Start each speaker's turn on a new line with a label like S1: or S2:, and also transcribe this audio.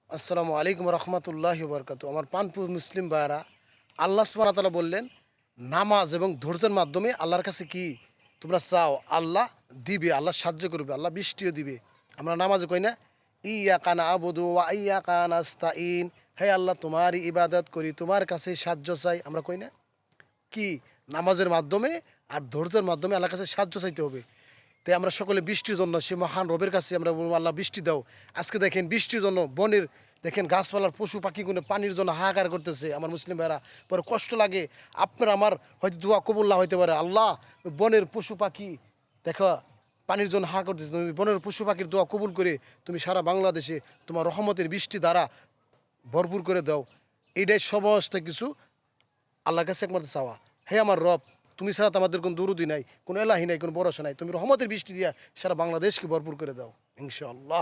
S1: আসসালামু আলাইকুম রহমতুল্লাহি বরকাত। আমার পানপুর মুসলিম ভাইয়েরা, আল্লাহ সুবহানাহু ওয়া তাআলা বললেন নামাজ এবং ধৈর্যের মাধ্যমে আল্লাহর কাছে কি তোমরা চাও, আল্লাহ দিবে, আল্লাহ সাহায্য করবে, আল্লাহ বৃষ্টিও দিবে। আমরা নামাজে কই না ইয়াকা না'বুদু ওয়া ইয়াকা নাস্তাইন, হে আল্লাহ তোমারই ইবাদত করি, তোমার কাছে সাহায্য চাই, আমরা কই না? কি নামাজের মাধ্যমে আর ধৈর্যের মাধ্যমে আল্লাহর কাছে সাহায্য চাইতে হবে। তাই আমরা সকলে বৃষ্টির জন্য সে মহান রবের কাছে আমরা বলবো, আল্লাহ বৃষ্টি দাও। আজকে দেখেন বৃষ্টির জন্য বনের দেখেন গাছপালার পশু পাখিগুলো পানির জন্য হাহাকার করতেছে। আমার মুসলিম ভাইরা পরে কষ্ট লাগে। আপনার আমার হয়তো দোয়া কবুল না হইতে পারে। আল্লাহ বনের পশু পাখি দেখো পানির জন্য হা করতেছে, তুমি বনের পশু পাখির দোয়া কবুল করে তুমি সারা বাংলাদেশে তোমার রহমতের বৃষ্টি দ্বারা ভরপুর করে দাও। এইটাই সমস্ত কিছু আল্লাহর কাছে একমাত্র চাওয়া। হে আমার রব, তুমি ছাড়া তো আমাদের কোনো দরুদি নাই, কোনো এলাহি নাই, কোনো ভরসা নাই, তুমি রহমতের বৃষ্টি দিয়া সারা বাংলাদেশকে ভরপুর করে দাও ইনশাআল্লাহ।